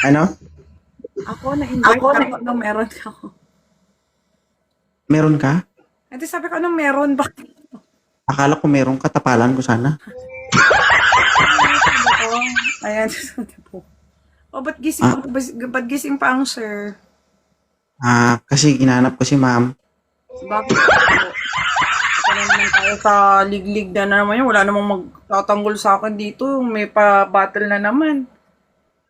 Ano? Ako, na-invite ako nung meron ako. Meron ka? Edi sabi ko, anong meron? Bakit? Akala ko meron ka, tapalan ko sana. Sabi ko, ayan, sabi po. O, Ah, ba't gising pa ang sir? kasi ginanap ko si ma'am. Bakit po? Ito na naman tayo sa liglig na naman yun. Wala namang magtatanggol sa akin dito. May pa-battle na naman.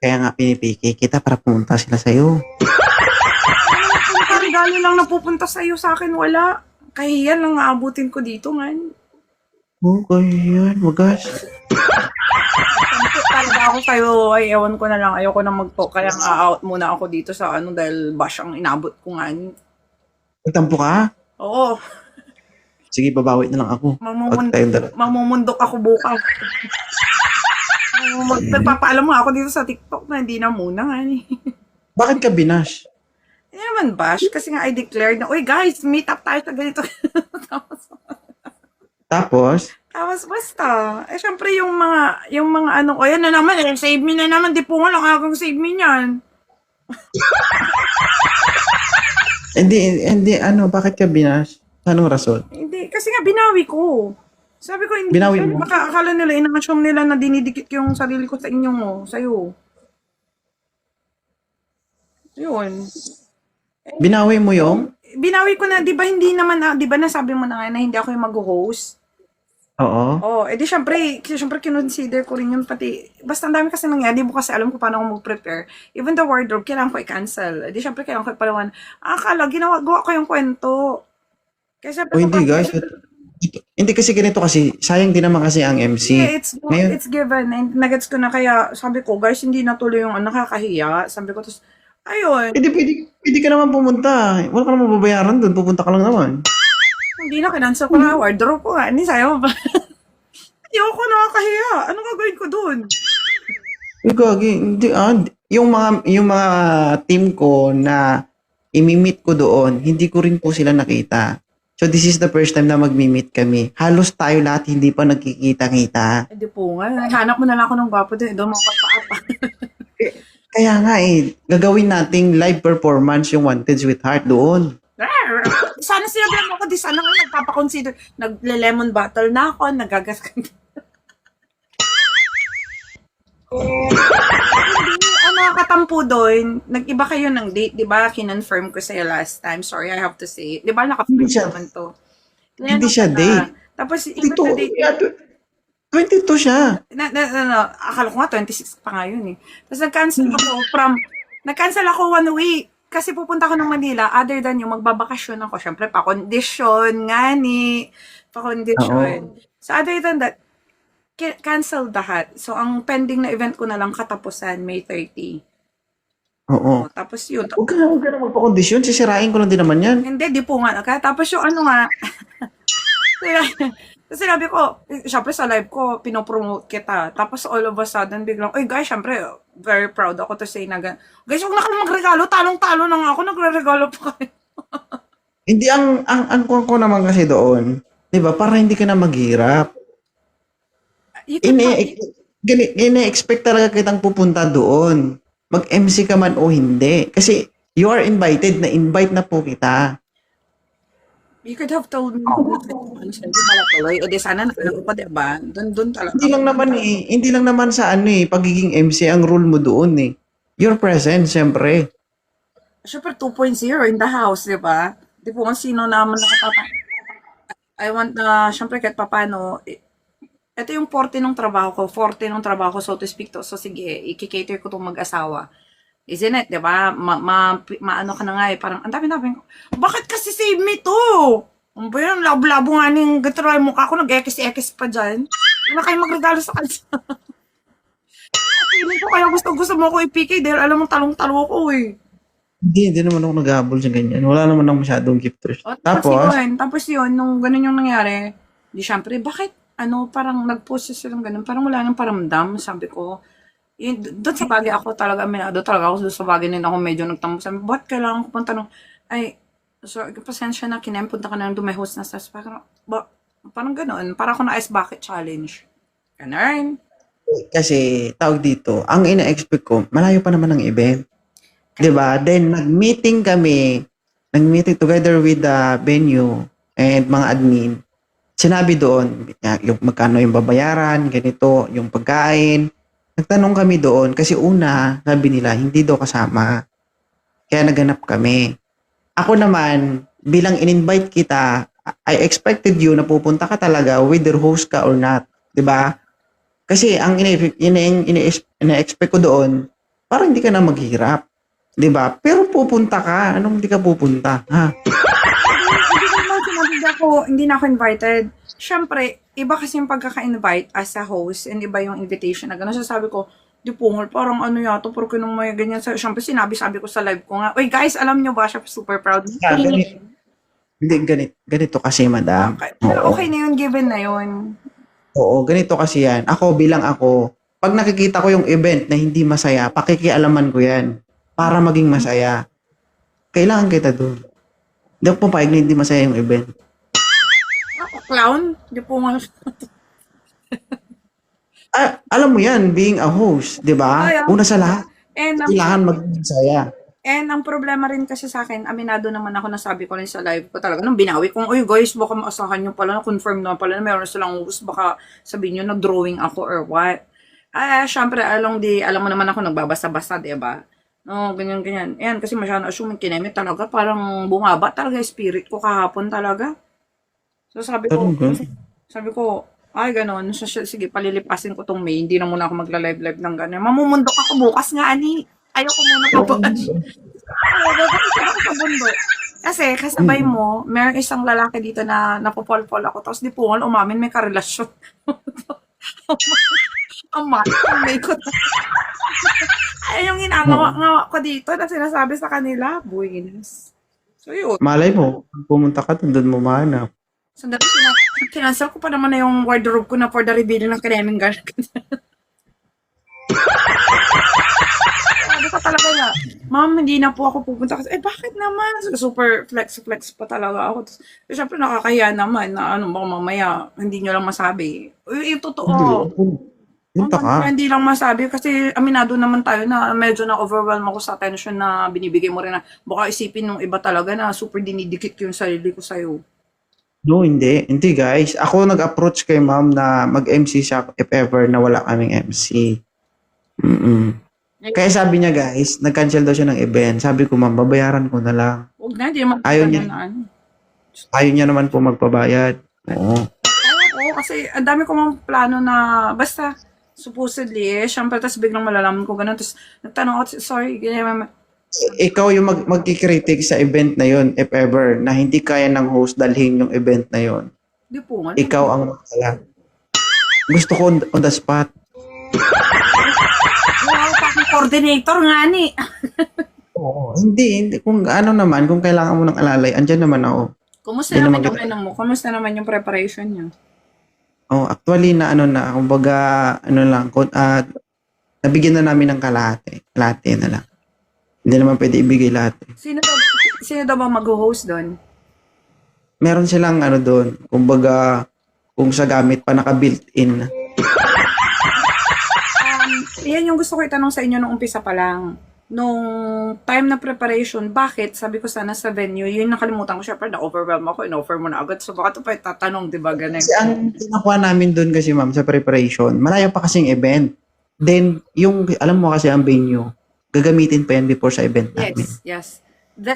Kaya nga pinipiki kita para pumunta sila sa'yo. Kung karigalo lang napupunta sa'yo sa akin, wala. Kahiyan lang aabutin ko dito, man. Okay, yan, wagas. Talaga ako sa'yo, ay ewan ko na lang, ayoko na mag-talk, kaya nga out muna ako dito sa ano dahil bash ang inabot ko nga. Magtampo ka? Oo, Sige, babawi na lang ako. Pag tayong dalawa. mamumundok ako bukas. Nagpapaalam mo ako dito sa TikTok na hindi na muna nga eh. Bakit ka binash? Hindi naman bash, kasi nga I declared na, uy guys, meet up tayo sa ganito. tapos, Tapos, tapos basta, eh syempre yung mga ano ko, yan na naman, eh, save me na naman, di po nga lang akong save me niyan. hindi, ano, bakit ka binash? Anong rason? Hindi, kasi nga binawi ko. Sabi ko, hindi, Binawi mo? baka akala nila, ina-assume nila na dinidikit ko yung sarili ko sa inyong, sa'yo. Yun. Binawi mo yung? Binawi ko na, di ba hindi naman, di ba nasabi mo na nga na hindi ako yung mag-host? Oo. Oh, edi syempre kinonsider ko rin yun pati, basta ang dami kasi nangyari, di mo kasi alam ko paano ako mag-prepare. Even the wardrobe, kailangan ko i-cancel. Edi syempre kailangan ko ipalawan. Akala, gawa ko yung kwento. Kaya syempre O hindi kapag, guys, hindi kasi ganito kasi, sayang din naman kasi ang yeah, MC. it's Ngayon, it's given. And nagets ko na kaya sabi ko, guys, hindi natuloy yung nakakahiya. Sabi ko, tapos, ayun, pwede ka naman pumunta. Wala ka naman babayaran doon, pupunta ka lang naman. hindi na, kinansel ko na wardrobe ko nga. Hindi, sayo pa. Ayoko, nakakahiya. Anong gagawin ko dun? Uy, gagi, hindi yung mga team ko na imi-meet ko doon, hindi ko rin po sila nakita. So this is the first time na magmi-meet kami. Halos tayo lahat hindi pa nagkikita-kita. Eh, di po nga. Hanap mo na lang ako ng gwapo din. Doon mo pa. Kaya nga gagawin nating live performance yung Wanted Sweetheart doon. Sana sinabi mo ako, di sana nga nagpapakonsider. Nagle-lemon bottle na ako, nagagas ka. Hindi, ang nakakatampo doon, nag-iba kayo ng date, di ba? Kinonfirm ko sa'yo last time. Sorry, I have to say it. Di ba, Hindi naka-firm siya, naman to. hindi Tinanong siya kita. date. Tapos, iba 22, na date. yeah, 22 siya. Akala ko nga, 26 pa nga yun eh. Tapos, nag-cancel ako 1 week. Kasi pupunta ako ng Manila, other than yung magbabakasyon ako. Syempre, pa-condition, nga ni, Oo. pa-condition. So, other than that, cancel lahat. So, ang pending na event ko na lang katapusan, May 30. Oo. Oh, tapos yun. Huwag ka na magpa-kondisyon. Sisirain ko lang din naman yan. Hindi, di po nga. Tapos yung ano nga, tapos sinabi ko, syempre sa live ko, pinopromote kita. Tapos all of a sudden, biglang, oy guys, syempre, very proud ako to say na guys, huwag na kayo magregalo, talong-talo na nga ako, nagre-regalo pa kayo. Hindi, ang kuwan ko naman kasi doon, di ba, para hindi ka na maghirap. You can have, Ine-expect talaga kitang pupunta doon. Mag-MC ka man o hindi. Kasi you are invited, na-invite na po kita. you could have told me, ano siya, hindi pala tuloy. O di sana nakalago pa, diba? Doon talaga. Hindi lang naman sa pagiging MC ang rule mo doon eh. Your presence, syempre. Syempre 2.0 in the house, di ba? Di po kung sino naman I want na, syempre kahit papano, ito yung 40 ng trabaho ko, 40 ng trabaho ko, so to speak to. So sige, i-cater ko itong mag-asawa. Isn't it, di ba? Maano ka na nga eh, parang, ang dami-dami. Bakit kasi save me to? Ang ba yun, labo-labo nga ning gatry mukha ko, nag-ekis-ekis pa dyan. Hindi na kayo magregalo sa kansa. Feeling ko kaya gusto mo ako i-PK dahil alam mo talong-talo ko eh. Hindi naman ako naghahabol sa ganyan. Wala naman ako masyadong gifters. O, Tapos, tapos yun, nung ganun yung nangyari, di syempre, bakit, parang nag-post silang ganun, parang wala nang paramdam, sabi ko. Yun, doon sa bagay ako talaga, aminado talaga ako doon sa bagay na ako medyo nagtampo. Sabi, ba't kailangan ko pang tanong, ay, so, pasensya na, punta ka na lang doon, may host na sa, parang ganun, para ako na ice bucket challenge. Ganun. Kasi, tawag dito, ang ina-expect ko, malayo pa naman ang event. 'Di ba? Then, nag-meeting together with the venue and mga admin. Sinabi doon, yung magkano yung babayaran, ganito, yung pagkain. Nagtanong kami doon kasi una, sabi nila, hindi daw kasama. Kaya naganap kami. Ako naman, bilang in-invite kita, I expected you na pupunta ka talaga whether host ka or not. 'Di ba? Kasi ang ina-expect ko doon, parang hindi ka na maghirap. 'Di ba? Pero pupunta ka, anong hindi ka pupunta? Ha? Hindi ko naman sinabi hindi na ako invited. Siyempre, iba kasi yung pagkaka-invite as a host and iba yung invitation na gano'n. So sabi ko, di pungol, parang ano yata, porque nung may ganyan. Siyempre, sabi ko sa live ko nga, uy guys, alam nyo ba, siya super proud. Ah, hindi, ganito kasi, madam. Okay. Pero Oo. okay na yun, given na yun. Oo, ganito kasi yan. Ako, pag nakikita ko yung event na hindi masaya, pakikialaman ko yan para maging masaya. Kailangan kita doon. Hindi ako papayag na hindi masaya yung event. Ako, clown, di pungol. Alam mo yan, being a host, di ba? Ay, Una sa lahat, and kailangan maging masaya. ang problema rin kasi sa akin, aminado naman ako na sabi ko rin sa live ko talaga, nung binawi kong, uy guys, baka maasahan nyo pala, na-confirm na pala na meron silang host, baka sabihin nyo, nag-drawing ako or what. Syempre, alam mo naman ako, nagbabasa-basa, diba? No, ganyan-ganyan. Ayan, kasi masyadong assuming kineme talaga, parang bumaba talaga yung spirit ko kahapon talaga. So Talaga. sabi ko, ay ganon, so, sige, palilipasin ko tong May, hindi na muna ako magla-live-live ng ganyan. Mamumundok ako bukas nga, ani. Ayoko muna pabukas. Babalik ako sa bundok. Kasi kasabay Mm. mo, meron isang lalaki dito na napopol-pol ako. Tapos di po umamin may karelasyon. Ang may ko. Ay, yung ginagawa ko dito na sinasabi sa kanila, buwinis. So yun. Malay mo, pag pumunta ka doon mo mahanap. Sandali, kinansel ko pa naman na yung wardrobe ko na for the reveal ng Kreming Girl. Sabi ko talaga na, ma'am, hindi na po ako pupunta. Kasi, bakit naman? Super flex pa talaga ako. Tapos, syempre, nakakahiya naman na baka mamaya, hindi nyo lang masabi. Yung Hindi, totoo. punta ka. Hindi lang masabi kasi aminado naman tayo na medyo na-overwhelm ako sa attention na binibigay mo rin na baka isipin nung iba talaga na super dinidikit yung sarili ko sa'yo. No, hindi. Hindi, guys. Ako nag-approach kay ma'am na mag-MC siya if ever na wala kaming MC. Mm. Kaya sabi niya, guys, nag-cancel daw siya ng event. Sabi ko, ma'am, babayaran ko na lang. Huwag na, hindi naman Ayaw niya. na ano. Ayaw niya naman po magpabayad. Oo. Oo, kasi ang dami ko mga plano na basta supposedly syempre tapos biglang malalaman ko ganun tapos nagtanong ako sorry ganyan Ikaw yung magkikritik sa event na yon if ever na hindi kaya ng host dalhin yung event na yon. di po nga Ikaw ang masaya. Gusto ko on the spot. wala pa akong coordinator nga ni. Oo. Hindi. Kung ano naman, kung kailangan mo ng alalay, andyan naman ako. Kumusta Hindi naman naman yung kita. ano mo? Kumusta naman yung preparation niya? Oh, actually na ano na, kumbaga ano lang, nabigyan na namin ng kalahati. Kalahati na lang. Hindi naman pwede ibigay lahat. Sino daw ba mag-host doon? Meron silang ano doon, kumbaga kung sa gamit pa naka-built-in. Yan yung gusto ko itanong sa inyo nung umpisa pa lang. Nung time na preparation, bakit? Sabi ko sana sa venue, yun nakalimutan ko, syempre na-overwhelm ako, in-offer mo na agad. So baka ito pa tatanong, di ba, ganun. Kasi ang pinakuha namin doon kasi ma'am sa preparation, malayo pa kasing event. Then, yung, alam mo kasi ang venue, gagamitin pa yan before sa event namin. Yes.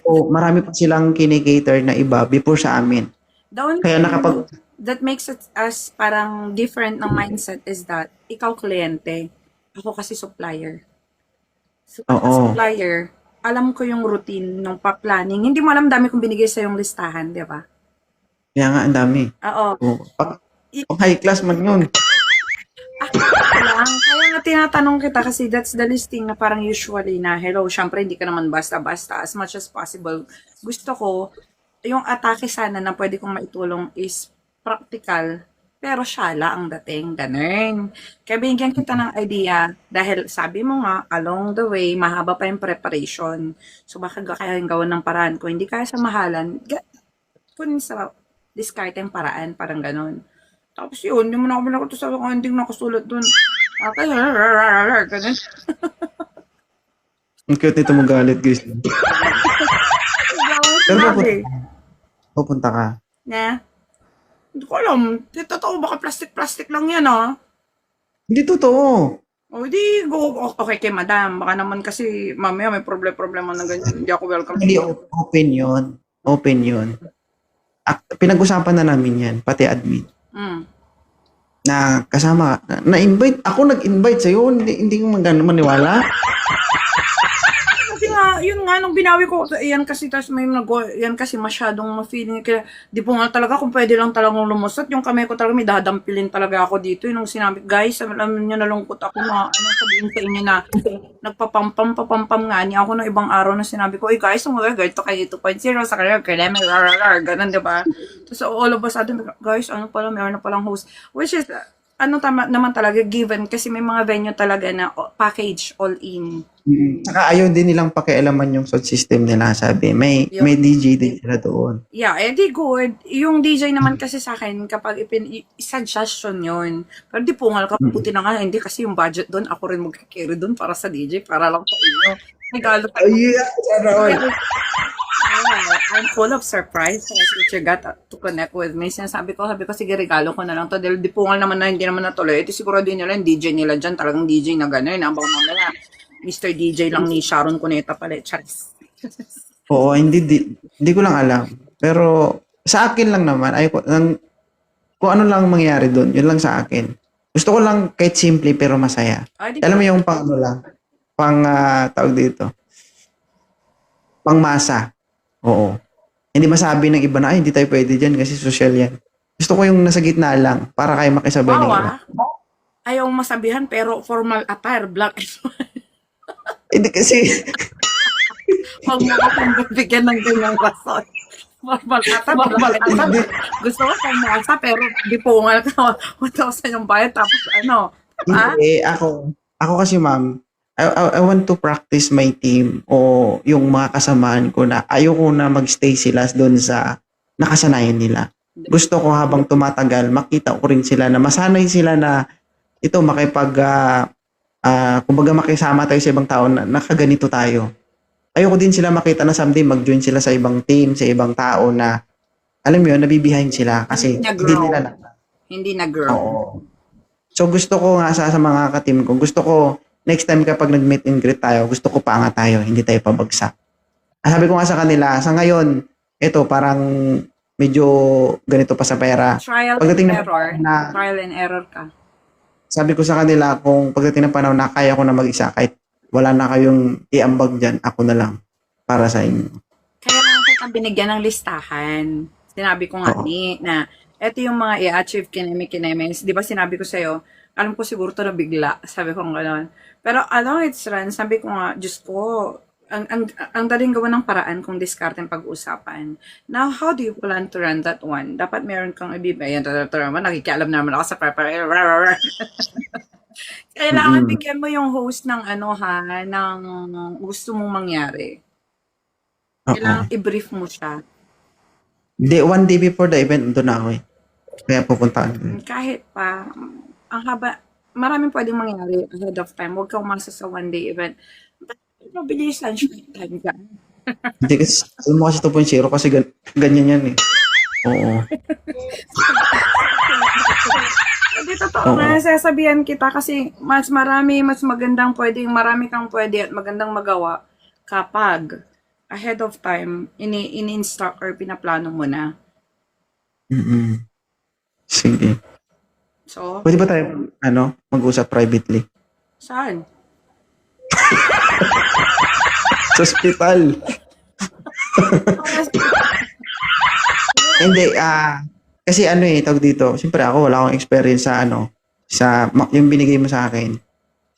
So, marami pa silang kinikater na iba before sa amin. The only Kaya thing that makes it as parang different ng mindset is that ikaw kliyente, ako kasi supplier. So, as Oo. supplier, alam ko yung routine ng pa-planning. Hindi mo alam dami kong binigay sa yung listahan, di ba? Kaya nga, ang dami. Oo. Oo. Pang high class man yun. Lang. Kaya nga tinatanong kita kasi that's the listing na parang usually na, hello, syempre hindi ka naman basta-basta as much as possible. Gusto ko, yung atake sana na pwede kong maitulong is practical, pero syala ang dating, ganun. Kaya binigyan kita ng idea dahil sabi mo nga, along the way, mahaba pa yung preparation. So baka kaya yung gawan ng paraan. Kung hindi kaya sa mahalan, kunin sa discard yung paraan, parang ganun. Tapos yun, yung muna ako sa hindi nakasulat dun. Okay, ganun. Ang cute nito magalit, guys. Bigla akong Pero sinabi pupunta ka. na, hindi ko alam, di totoo, baka plastic-plastic lang yan, ah. Hindi totoo. O, di, go, okay kay madam, baka naman kasi mamaya may problema na ganyan, hindi ako welcome. Hindi, open yun. Open yun. Pinag-usapan na namin yan, pati admin. Mm. Na kasama, na-invite. Ako nag-invite sa'yo, hindi ko maniwala. Kasi nga, yun nga, nung binawi ko, yan kasi, tas may yan kasi masyadong ma-feeling, kaya, di po nga talaga, kung pwede lang talagang lumusot, yung kamay ko talaga, may dadampilin talaga ako dito, yung sinabi, guys, alam niyo, nalungkot ako na, sabihin sa inyo na, papampam nga niya ako ng ibang araw na sinabi ko, guys, ganito kayo 2.0 sa kanya, ganun, di ba? Tapos all of a sudden, guys, meron na palang host, which is, tama naman talaga, given, kasi may mga venue talaga na package all in. Saka ayaw din nilang pakialaman yung sound system nila, sabi. May DJ din sila doon. Yeah, di good. Yung DJ naman kasi sa akin, kapag suggestion yun. Pero di pungal ka, puti na nga, hindi kasi yung budget doon, ako rin mag-carry doon para sa DJ, para lang sa inyo. Regalo tayo. Yeah, sana all. I'm full of surprise which you got to connect with me. Sabi ko, sige, regalo ko na lang to. Dahil di pungal naman na hindi naman natuloy. Ito siguro din nila yung DJ nila dyan. Talagang DJ na gano'n. Ang baka mamaya, Mr. DJ lang ni Sharon Cuneta pala. Charis. Oo, hindi ko lang alam. Pero sa akin lang naman, kung ano lang mangyari doon, yun lang sa akin. Gusto ko lang kahit simple pero masaya. Alam mo yung pang ano lang, tawag dito, pang masa. Oo. Hindi masabi ng iba na, ay, hindi tayo pwede dyan kasi social yan. Gusto ko yung nasa gitna lang para kayo makisabay ng iba. Ayaw masabihan pero formal attire, black and white. Hindi kasi, Huwag mo akong bigyan ng ganyang rason. Formal attire. Gusto ko pang masa pero di pungal ka 1,000 yung bayad tapos hindi, ako kasi ma'am, I want to practice my team o yung mga kasamaan ko na ayoko na magstay sila doon sa nakasanayan nila. Gusto ko habang tumatagal, makita ko rin sila na masanay sila na ito kumbaga makisama tayo sa ibang tao na nakaganito tayo. Ayoko din sila makita na someday mag-join sila sa ibang team, sa ibang tao na alam mo yun, nabibehind sila kasi hindi na-grow. Oo. So gusto ko nga sa mga ka-team ko, gusto ko next time kapag nag-meet and greet tayo, gusto ko paangat tayo, hindi tayo pabagsak. Sabi ko nga sa kanila, sa ngayon, ito parang medyo ganito pa sa pera. Trial and error ka. Sabi ko sa kanila, kung pagdating ng panahon na kaya ko na mag-isa, kahit wala na kayong iambag dyan, ako na lang para sa inyo. Kaya lang kita binigyan ng listahan. Sinabi ko nga na ito yung mga i-achieve kinemis. Di ba sinabi ko sa'yo, alam ko siguro to na bigla. Sabi ko gano'n. Pero along its run, sabi ko nga, Diyos ko, ang daling gawa ng paraan kung diskarte ang pag-uusapan. Now, how do you plan to run that one? Dapat meron kang ibibayan. Nakikialam naman ako sa kailangan bigyan mo yung host ng ng gusto mong mangyari. Kailangan i-brief mo siya. Hindi, one day before the event, doon ako eh. Kaya pupuntaan ko. Kahit pa, ang haba, maraming pwedeng mangyari ahead of time. Huwag kang umasa sa one-day event. Mabilisan, short time ka. Hindi kasi, alam mo kasi 2.0 kasi ganyan yan eh. Oo. Hindi, totoo nga, sasabihan kita kasi mas magandang marami kang pwede at magandang magawa kapag ahead of time, ini-instruct or pinaplano mo na. Sige. So, pwede ba tayo, mag-usap privately? saan? Sa hospital. Hindi, kasi tawag dito, siyempre ako, wala akong experience sa yung binigay mo sa akin.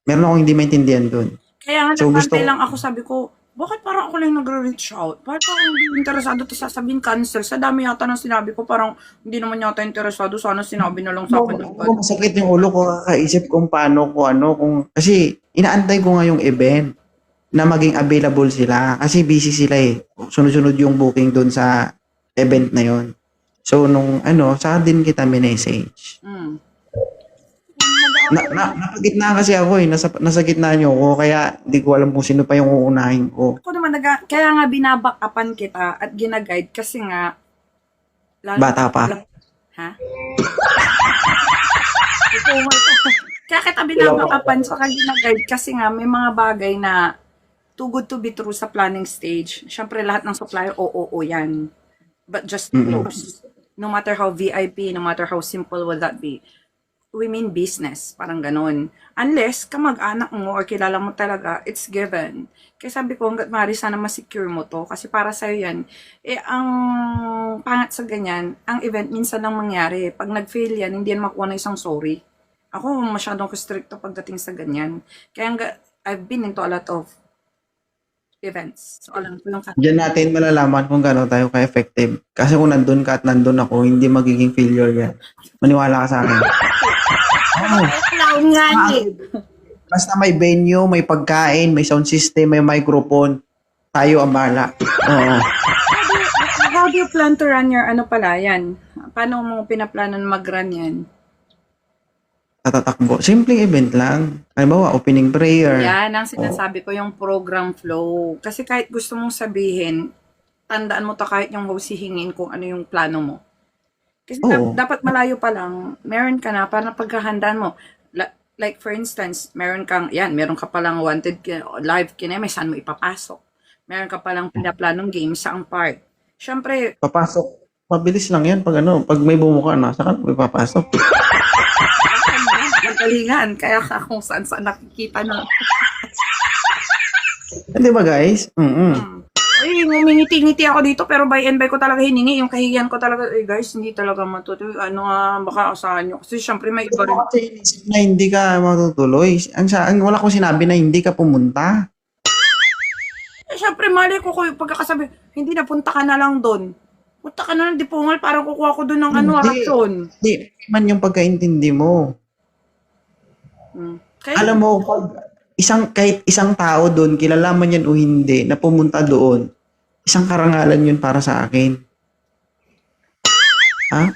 Meron akong hindi maintindihan dun. Kaya nga, lang ako, sabi ko, bakit parang ako lang nagre-reach out? Bakit parang hindi interesado to sasabihin cancel? Sa dami yata ng sinabi ko, parang hindi naman yata interesado. Sana sinabi na lang sa akin. Masakit yung ulo ko, kakaisip kung paano, kasi inaantay ko nga yung event na maging available sila. Kasi busy sila eh. Sunod-sunod yung booking doon sa event na yon. So, saka din kita minessage. Napagitna kasi ako eh. Nasa gitna niyo ako. Kaya hindi ko alam kung sino pa yung uunahin ko. Ako naman, kaya nga binabackupan kita at ginaguide kasi nga, lalo Bata pa. ha? Ito, kaya kita binabackupan sa ginaguide kasi nga may mga bagay na too good to be true sa planning stage. Siyempre, lahat ng supplier, oo, yan. But just close. No matter how VIP, no matter how simple would that be. We mean business, parang ganun. Unless, kamag-anak mo or kilala mo talaga, it's given. Kaya sabi ko, hanggat maaari sana masecure mo to. Kasi para sa'yo yan, ang pangat sa ganyan, ang event minsan lang mangyari. Pag nag-fail yan, hindi yan makuha ng isang sorry. Ako, masyadong stricto pagdating sa ganyan. Kaya I've been into a lot of events. So, alam ko yung Diyan natin malalaman kung gaano tayo ka-effective. Kasi kung nandun ka at nandun ako, hindi magiging failure yan. Maniwala ka sa akin. clown nga eh. Basta may venue, may pagkain, may sound system, may microphone, tayo ang bahala. Oo. How do you plan to run your ano pala yan? Paano mo pinaplanan mag-run yan? Tatatakbo. Simpleng event lang. Halimbawa, opening prayer. Yan ang sinasabi ko, yung program flow. Kasi kahit gusto mong sabihin, tandaan mo to kahit yung host hihingin kung ano yung plano mo. Kasi Oo. dapat malayo pa lang, meron ka na para pagkahandaan mo. Like for instance, meron ka palang wanted live kineme, saan mo ipapasok. Meron ka palang pinaplanong game sa ang park. Siyempre, Papasok. Mabilis lang yan pag may bumuka na, saka may papasok. magalingan. Kaya ka kung saan nakikita na. Hindi ba guys? Ay, ngumingiti-ngiti ako dito pero by and by ko talaga hiningi. Yung kahihiyan ko talaga, guys, hindi talaga matutuloy. Ano nga, baka asahan nyo. Kasi syempre may iba rin. Kasi inisip na hindi ka matutuloy. Wala kong sinabi na hindi ka pumunta. Syempre, mali ko pagkakasabi, hindi na, punta ka na lang doon. Punta ka na lang, di pungal, parang kukuha ko doon ng rason. Hindi man yung pagkaintindi mo. Kaya, Alam mo, kahit isang tao doon, kilala man yan o hindi, na pumunta doon, isang karangalan yun para sa akin. Ha?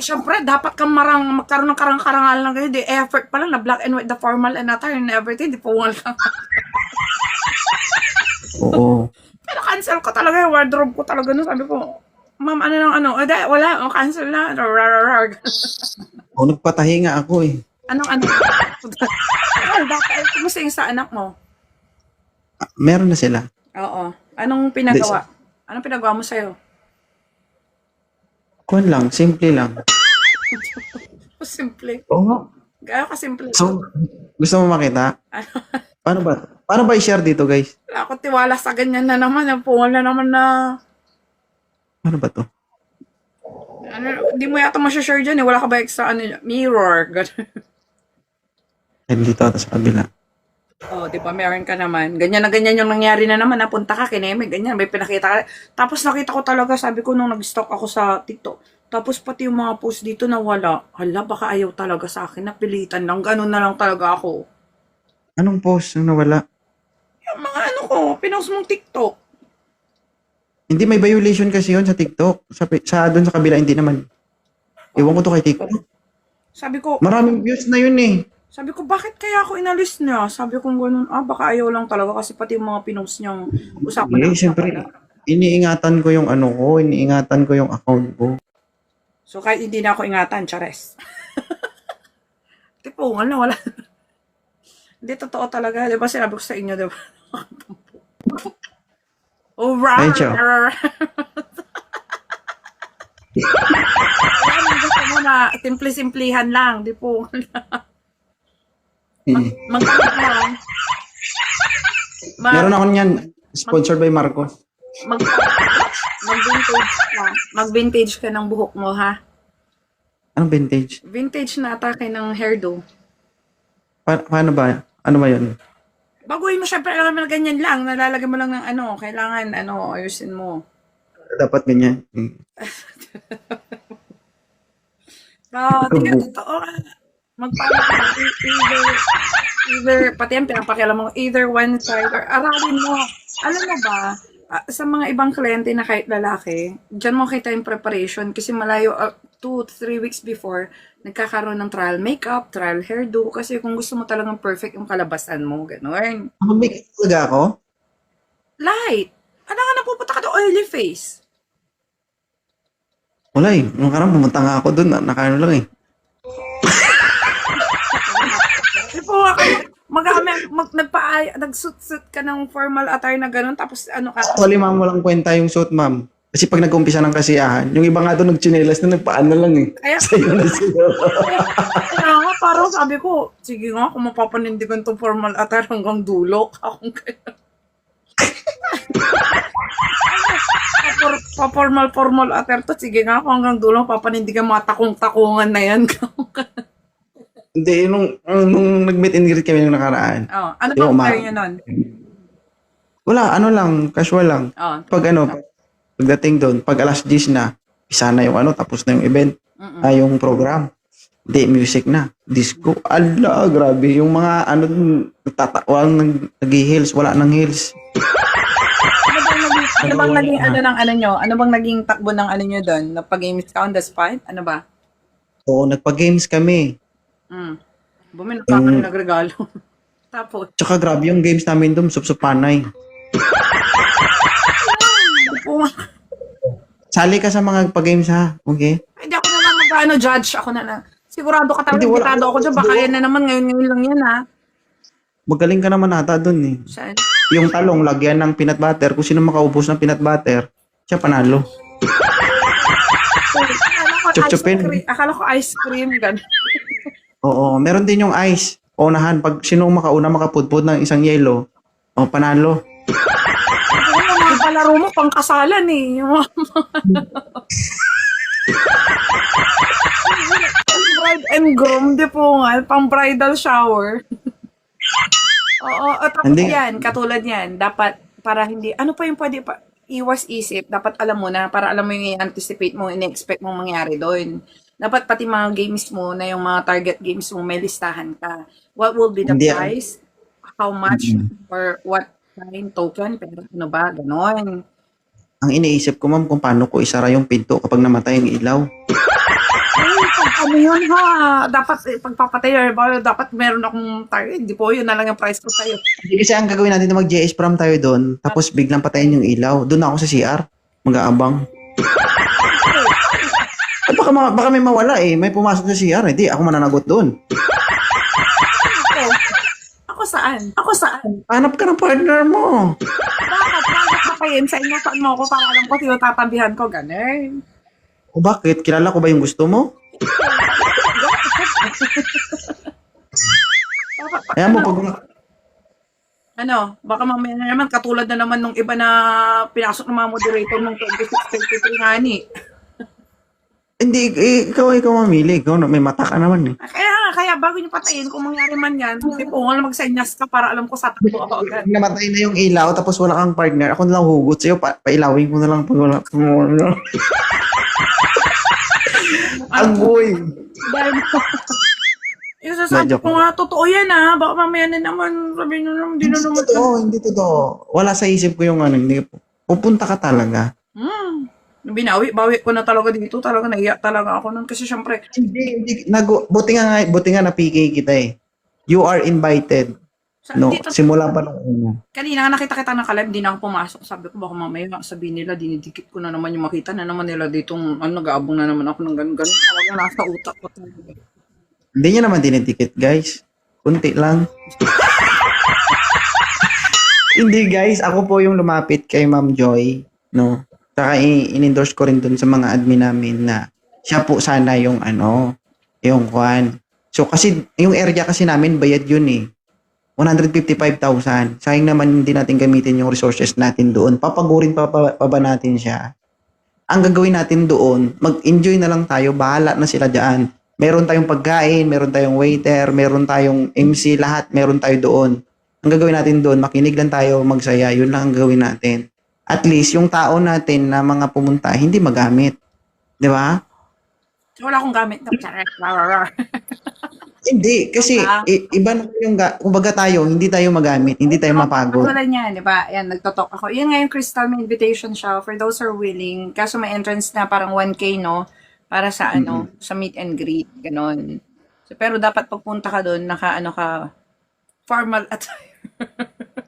syempre, dapat kang magkaroon ng karangal ng ganyan. Di effort pa lang, na black and white, the formal and attire and everything, di pungal ka. Oo. Pero cancel ko talaga yung wardrobe ko talaga. No? Sabi ko, ma'am, wala, cancel na. O, nagpatahi nga ako eh. Anong? Kumusta yung sa anak mo? Meron na sila. Oo. Anong pinagawa? Anong pinagawa mo sa'yo? Kuwan lang, simple lang. Simple. Oo nga. Gaya ka simple. So, gusto mo makita? Paano ba i-share dito guys? Wala akong tiwala sa ganyan na naman. Ang pungal na naman na... Ano ba to? Hindi mo yata masyashare dyan eh. Wala ka ba extra mirror? Ay, dito ata sa kabila. Oh, di ba, meron ka naman. Ganyan na ganyan yung nangyari na naman. Napunta ka, kineme, ganyan. May pinakita ka. Tapos nakita ko talaga, sabi ko nung nag-stalk ako sa TikTok. Tapos pati yung mga post dito na wala. Hala, baka ayaw talaga sa akin. Napilitan lang. Ganun na lang talaga ako. Anong post ang nawala? Yung mga pinost mong TikTok. Hindi, may violation kasi yun sa TikTok. Doon sa kabila, hindi naman. Ewan ko to kay TikTok. Sabi ko, Maraming views na yun eh. Sabi ko, bakit kaya ako inalis niya? Sabi ko ganun, baka ayaw lang talaga kasi pati yung mga pinost niyang usapan. Siyempre, iniingatan ko yung iniingatan ko yung account ko. So, kahit hindi na ako ingatan, chares. Tipo, wala. Hindi, totoo talaga. Di ba sinabi ko sa inyo, di ba? Oh, rar! Gusto mo na simple-simplihan lang. Di po. Magkakit lang. Meron ako niyan. Sponsored by Marcos. Mag-vintage ka. Mag-vintage ka ng buhok mo, ha? Anong vintage? Vintage na atake ng hairdo. Paano ba? Ano ba yun? Baguhin mo, syempre, alam mo na ganyan lang. Nalalagay mo lang ng kailangan, ayusin mo. Dapat ganyan. Totoo. Either, pati yan, pinapakialam mo, either one side, or aralin mo. Alam mo ba, sa mga ibang kliyente na kahit lalaki, dyan mo kita yung preparation kasi malayo, 2 to 3 weeks before, nagkakaroon ng trial makeup, trial hairdo, kasi kung gusto mo talagang perfect yung kalabasan mo, ganun. Mag-make talaga ako? Light! Ano nga napupunta ka doon, oily face? Wala eh. Nung karang pumunta nga ako doon, nakaano lang eh. Di po nagsuit-suit ka ng formal attire na ganun, tapos ano ka, Actually, ma'am, walang kwenta yung suit, ma'am. Kasi pag nag-umpisa ng kasiyahan, yung iba nga doon nagchinelas na nagpaano lang eh. kaya, Sa'yo na sa'yo. kaya nga, parang sabi ko, sige nga, kung mapapanindigan tong formal attire hanggang dulo, akong kaya. Formal attire to, sige nga, kung hanggang dulo, papanindigan mga takong-takungan na yan. Hindi, nung nag-meet and greet kami nung nakaraan. Oh, ano Yung bang attire niya nun? Wala, ano lang, casual lang. Oh, Pagdating doon, pag alas 10 na, isa na yung tapos na yung event, yung program. Hindi, music na. Disco. Ala, grabe. Yung mga walang nag-heels, wala nang heels. ano bang naging ano ng ano nyo? Ano bang naging takbo ng ano nyo doon? Napag-games ka on the spot? Ano ba? Oo, nagpa-games kami. Bumi, nagregalo. Tapos, Tsaka grabe yung games namin doon, supsupanay. Sali ka sa mga pag-games ha, okay? hindi ako na lang mag-judge. Ako na lang. Sigurado ka talaga, Hindi, wala- invitado ako dyan. Baka yan na naman, ngayon lang yan ha. Magaling ka naman ata doon eh. Saan? Yung talong, lagyan ng peanut butter. Kung sino makaubos ng peanut butter, siya panalo. Chup-chupin. Akala ko ice cream. Gan. Oo, meron din yung ice. Unahan, pag sino makauna makapudpud ng isang yelo, panalo. Yung mga palaro mo, pangkasalan eh. Yung mga bride and groom, di po nga, pang bridal shower. Oo, tapos Hindi. yan, katulad yan, dapat, para hindi, ano pa yung pwede pa, iwas isip, dapat alam mo na, para alam mo yung i-anticipate mo, in-expect mong mangyari doon. Dapat pati mga games mo, na yung mga target games mo, may listahan ka. What will be the Hindi. price? How much? Or what kind token? Pero ano ba? Ganon. Ang iniisip ko, ma'am, kung paano ko isara yung pinto kapag namatay ang ilaw. Ay, ano yun ha? Dapat, pagpapatay, dapat meron akong target. Hindi po, yun na lang yung price ko sa'yo. Hindi kasi ang gagawin natin na mag-JS prom tayo doon, tapos biglang patayin yung ilaw. Doon ako sa CR, mag-aabang. Ay, baka may mawala eh. May pumasok sa CR. Hindi, ako mananagot doon. Ako saan? Ako saan? Hanap ka ng partner mo. Bakit patayin sa inyo? Saan mo ako para alam ko sino tatabihan ko? Ganun. O bakit? Kilala ko ba yung gusto mo? Kaya mo, pag Ano, baka mamaya na naman, katulad na naman nung iba na pinasok ng mga moderator ng 26-23 nga ni. hindi, ikaw mamili. Ikaw, may mata ka naman eh. Kaya bago nyo patayin, kung mangyari man yan, hindi po, wala magsenyas ka para alam ko sa takbo ako agad. Namatay na yung ilaw, tapos wala kang partner. Ako na lang hugot sa'yo. Pailawin ko na lang pag wala. Agoy. Dahil yung sasabi Medyo ko nga, totoo yan ha. Baka mamaya na naman, sabi nyo naman, hindi na naman. Hindi totoo. Wala sa isip ko yung hindi. Pupunta ka talaga. Bawi ko na talaga dito. Talaga naiyak talaga ako nun. Kasi syempre, Hindi. Buti nga na-PK kita eh. You are invited. No, dito, simula pa nung una. kanina nga nakita kita ng kalab, di na ako pumasok. Sabi ko, baka mamaya sabihin nila, dinidikit ko na naman yung makita na naman nila ditong, nag-aabong na naman ako ng ganun-ganun. Talaga nasa utak ko talaga. Hindi niya naman dinidikit, guys. Kunti lang. Hindi, guys. Ako po yung lumapit kay Ma'am Joy. No? Saka in-endorse ko rin dun sa mga admin namin na siya po sana yung yung kwan. So, kasi, yung area kasi namin, bayad yun eh. 155,000. Sayang naman hindi natin gamitin yung resources natin doon. Papagurin pa ba natin siya? Ang gagawin natin doon, mag-enjoy na lang tayo. Bahala na sila dyan. Meron tayong pagkain, meron tayong waiter, meron tayong MC, lahat meron tayo doon. Ang gagawin natin doon, makinig lang tayo, magsaya. Yun lang ang gagawin natin. At least, yung tao natin na mga pumunta, hindi magamit. Di ba? Wala akong gamit. Hindi, kasi iba na yung, kumbaga tayo, hindi tayo magamit, hindi tayo mapagod. Wala niya, di ba? Yan, nagtotalk ako. Yan nga yung Crystal, may invitation siya for those who are willing. Kaso may entrance na parang 1K, no? para sa Mm-mm. sa meet and greet, ganon. So, pero dapat pagpunta ka doon, ka, formal attire.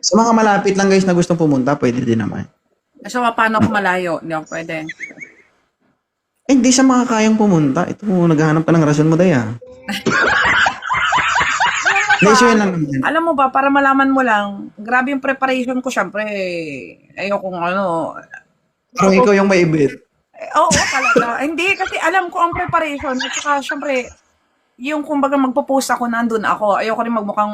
Sa mga malapit lang guys na gustong pumunta, pwede din naman. So, paano kung malayo? Hindi ako pwede. Hindi sa mga kayang pumunta. Ito, naghahanap ka ng rason mo, Daya. Na-issue lang naman. Alam mo ba, para malaman mo lang, grabe yung preparation ko, syempre, ayokong Parang ikaw yung may ibit. oo talaga. Hindi, kasi alam ko ang preparation, at saka syempre, yung kumbaga magpo-post ako, nandun ako. Ayoko rin magmukhang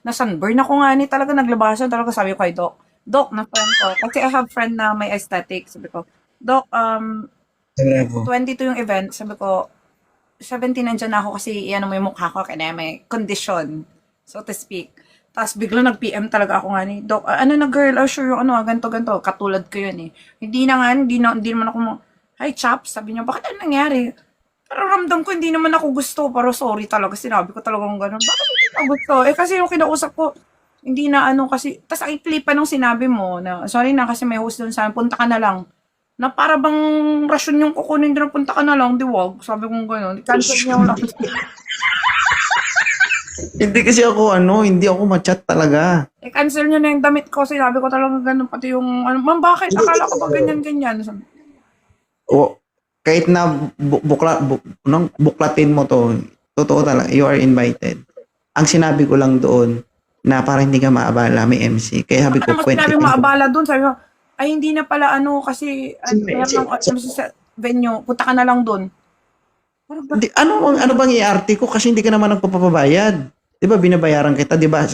na sunburn ako nga ni talaga naglabasan talaga sabi ko kay Doc. Doc, na friend ko. Kasi I have friend na may aesthetic. Sabi ko, Doc, Sabi ko, 22 yung event. Sabi ko, 17 nandyan na ako kasi iyan mo yung mukha ko kaya may condition, so to speak. Tapos bigla nag-PM talaga ako nga ni Doc, ano na girl, sure yung ganto-ganto. Katulad ko yun eh. Hindi naman ako hi chaps, sabi niya, bakit ano nangyari? Pero ramdam ko hindi naman ako gusto, pero sorry talaga, sinabi ko talagang ganun. Bakit hindi ako gusto? Kasi yung kinausap ko, hindi na kasi, tas ang ikli pa nung sinabi mo na, sorry na kasi may host doon sa amin, punta ka na lang. Na para bang rasyon yung kukunin din na punta ka na lang, di wag. Sabi ko gano'n, cancel niya lang. hindi kasi ako, hindi ako machat talaga. Cancel niya na yung damit ko, sinabi ko talaga gano'n, pati yung, ma'am bakit? Akala ko ba ganyan-ganyan? Sabi, O, kahit na buklatin mo to, totoo talaga, you are invited. Ang sinabi ko lang doon, na para hindi ka maabala, may MC. Kaya sabi ko, ano mo kwento sinabi maabala doon, sabi ko, ay hindi na pala kasi, sa venue, punta ka na lang doon. Hindi, ano bang i-arte ko kasi hindi ka naman nagpapabayad. 'Di ba binabayaran kita, 'di ba?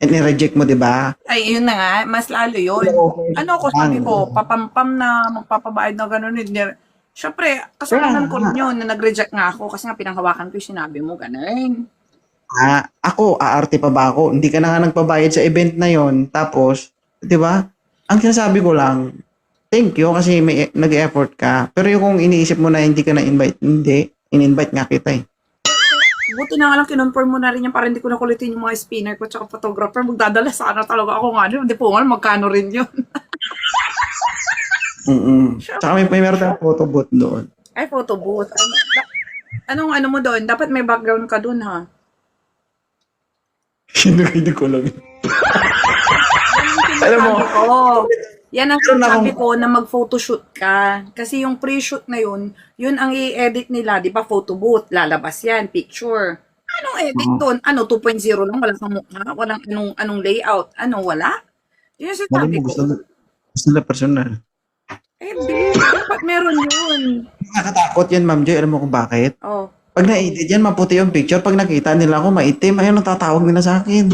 Ni-reject mo, 'di ba? Ay, yun na nga, mas lalo yun. Ano ko sabi ko, papampam na magpapabayad na gano'n. Siyempre, kasalanan ko rin yun na nag-reject nga ako kasi nga pinanghawakan ko yung sinabi mo, gano'n. Ako, aarte pa ba ako? Hindi ka na nga nagpabayad sa event na 'yon. Tapos, 'di ba? Ang sinasabi ko lang, thank you kasi may nag-effort ka. Pero yung kung iniisip mo na hindi ka na-invite, hindi. In-invite nga kita eh. Buti na nga lang kinonfirm mo na rin yan para hindi ko nakulitin yung mga spinner ko tsaka photographer. Magdadala sana talaga ako nga. Hindi po nga, magkano rin yun. Tsaka may meron tayong photo booth doon. Ay, photo booth. Anong mo doon? Dapat may background ka doon, ha? Hindi ko lang. Alam mo, yan ang sinasabi ko na mag-photoshoot ka. Kasi yung pre-shoot na yun ang i-edit nila, di ba? Photo booth, lalabas yan, picture. Anong edit doon? 2.0 lang, walang mukha, walang anong layout. Wala? Yun yung sinasabi ko. Gusto nila personal. Di, dapat meron yun. Nakakatakot yan, Ma'am Joy. Alam mo kung bakit? Oh. Pag na-edit yan, maputi yung picture. Pag nakita nila ako maitim, ayun, natatawag nila sa akin.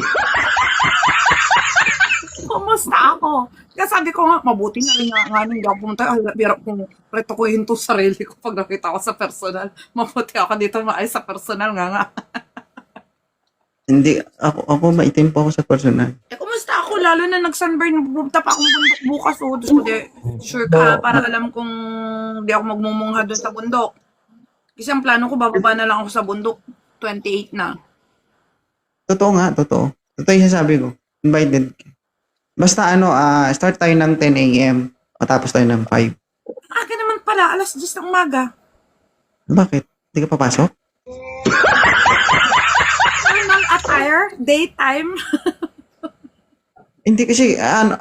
Kumusta ako? Kaya sabi ko nga, mabuti na rin nga nung pumunta. Ay, hirap kong reto ko yung sarili ko pag nakita ko sa personal. Mabuti ako dito maayos sa personal nga. Hindi, ako maitim po ako sa personal. Kumusta ako? Lalo na nag-sunburn, pupunta pa akong bundok bukas. Diyos ko, sure ka, para alam kong di ako magmumungha doon sa bundok. Kasi ang plano ko, bababa na lang ako sa bundok. 28 na. Totoo nga, totoo. Totoo yung sabi ko. Invited. Basta start tayo ng 10 a.m. Matapos tayo ng 5. Aga naman pala, alas 10 ng umaga. Bakit? Hindi ka papasok? Normal attire? Daytime? Hindi kasi,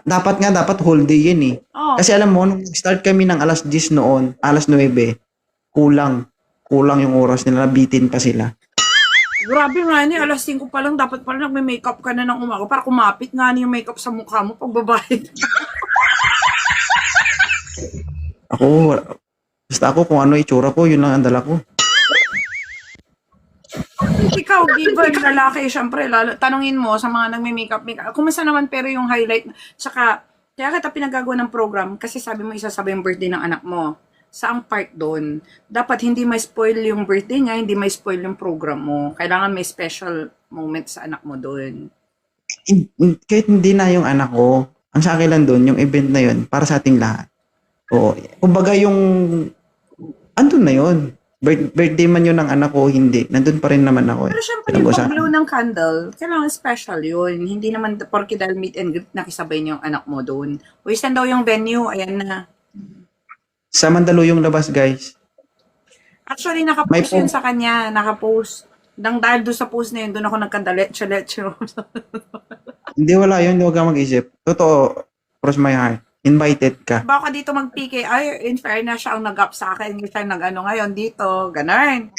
dapat whole day yun eh. Oh. Kasi alam mo, nung start kami ng alas 10 noon, alas 9, kulang yung oras nila, nabitin pa sila. Grabe nga ni, alas 5 pa lang, dapat pala nagme-makeup ka na ng umaga para kumapit nga ni yung makeup sa mukha mo pag babae. Basta ako kung ano itsura ko, yun lang ang dala ko. Ikaw, given lalaki, syempre, tanungin mo sa mga nagme-makeup, kumusta naman pero yung highlight, saka, kaya kita pinagagawa ng program, kasi sabi mo isasabi yung birthday ng anak mo. Saang part doon, dapat hindi may spoil yung birthday niya, hindi may spoil yung program mo. Kailangan may special moment sa anak mo doon. Kahit hindi na yung anak ko, ang sa akin lang doon, yung event na yun, para sa ating lahat. Oo. Kumbaga andun na yun. Birthday man yun ng anak ko, hindi. Nandun pa rin naman ako. Pero syempre, yung pag-blow ng candle, kailangan special yun. Hindi naman porke dahil meet and greet, nakisabay niyo yung anak mo doon. Saan daw yung venue? Ayan na. Sa Mandaluyong labas, guys. Actually, May nakapost po, yun sa kanya. Nakapost. Nang dahil doon sa post na yun, doon ako nagkanda-leche-leche. hindi wala yun, hindi huwag kang mag-isip. Totoo, cross my heart. Invited ka. Baka dito mag-PK, ay, in fairness, siya ang nag-up sa akin. Hindi siya nag-ano ngayon dito. Ganun.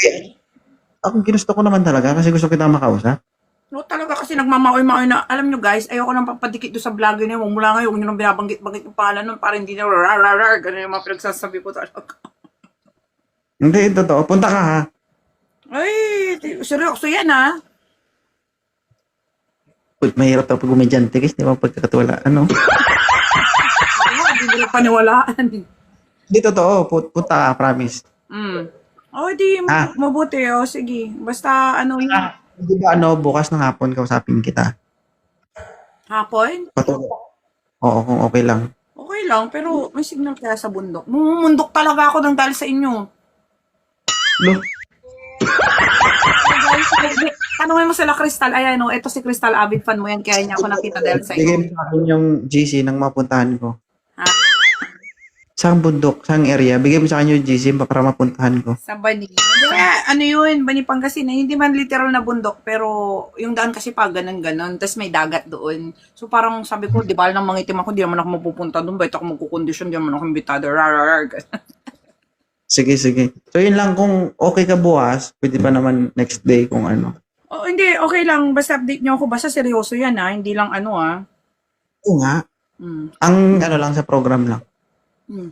Ako ginusto ko naman talaga kasi gusto kita makausap. No, talaga kasi nagmamaoy-maoy na, alam nyo guys, ayoko nang papadikit doon sa vlog yun. Mula ngayon, huwag nyo nang binabanggit-banggit yung pangalan nun para hindi na rar. Ganun yung mga pinagsasabi ko talaga. Hindi, totoo. Punta ka ha. Ay, seryoso yan ha. Put, mahirap pag gumedyante guys, di ba pagkakatuwala, ano? Hindi mo lang paniwalaan. Hindi, totoo. Punta ka, promise. Oh, di, Ah. mabuti. Oh, sige. Basta, ano yun, Di ba bukas ng hapon kausapin kita? hapon? Patuloy. Oo, kung okay lang. Okay lang, pero may signal kaya sa bundok. Mumundok talaga ako ng dahil sa inyo. Lo, Tanungin mo sila, Crystal. Ayan, oh, ito si Crystal, avid fan mo yan, kaya niya ako nakita dahil sa bigay inyo. mo sa akin yung GC nang mapuntahan ko. Ha? Saan bundok, saan area, bigay mo sa akin yung GC para mapuntahan ko. Sa Bani. Kaya, ano yun, Bani Pangasinan. Hindi man literal na bundok, pero yung daan kasi pa ganun-ganon. Tapos may dagat doon. So parang sabi ko, di ba nang mangitim ako, di naman ako mapupunta doon. Bakit ako magkukondisyon, di naman ako imbitado. Sige, sige. So yun lang, kung okay ka bukas, pwede pa naman next day kung ano. Oh, hindi, okay lang. Basta update niyo ako. Basta seryoso yan ha. Hindi lang ano ha. Oo nga. Hmm. Ang ano lang sa program lang.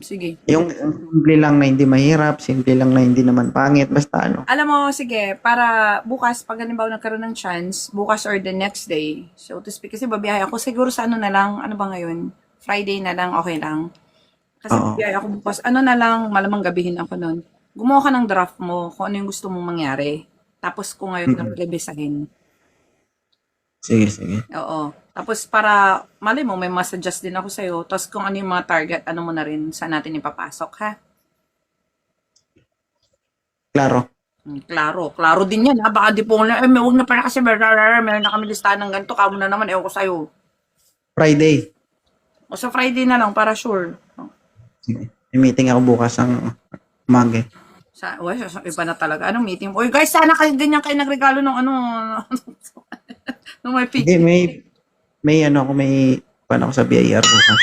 Sige. Yung simple lang na hindi mahirap, simple lang na hindi naman pangit, basta ano. Alam mo, sige, para bukas, pag halimbawa nagkaroon ng chance, bukas or the next day, so to speak, kasi babiyahe ako, siguro sa ano na lang, ano ba ngayon? Friday na lang, okay lang. Kasi Oo. babiyahe ako bukas, ano na lang, malamang gabihin ako nun. Gumawa ka ng draft mo, kung ano yung gusto mong mangyari. Tapos kung ngayon lang revisahin. Sige, sige. Oo. Tapos para, mali mo, may masuggest din ako sa'yo. Tapos kung ano yung mga target, ano mo na rin, saan natin ipapasok, ha? Klaro. Klaro. Klaro din yan, ha? Baka di po na, may huwag na pala kasi, meron na kami listahan ng ganito, kamo na naman, ewan ko sa'yo. Friday. O sa Friday na lang, para sure. Sige. May meeting ako bukas ang umaga. Iba na talaga. Anong meeting? Uy, guys, sana kayo ganyan kayo nagregalo ng ano, nung may Hindi, picture. may ano ako, may paano ako sa BIR bukas.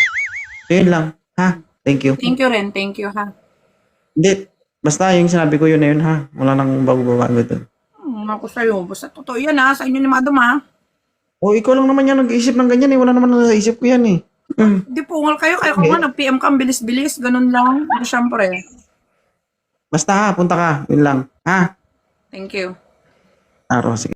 So yun lang. Ha? Thank you. Thank you rin. Thank you, ha? Hindi. Basta yung sinabi ko yun na yun ha. Wala nang bago-bago doon. Ako sa'yo. Basta totoo yan, ha? Sa inyo ni Madam, ha? O ikaw lang naman yan nag-iisip ng ganyan eh. Wala naman nag-iisip ko yan eh. Di pungal kayo. Kaya kung nag-PM ka, ang bilis-bilis. Ganun lang. Pero syempre. Basta ha, punta ka. Yun lang. Ha? Thank you. Aro, sige.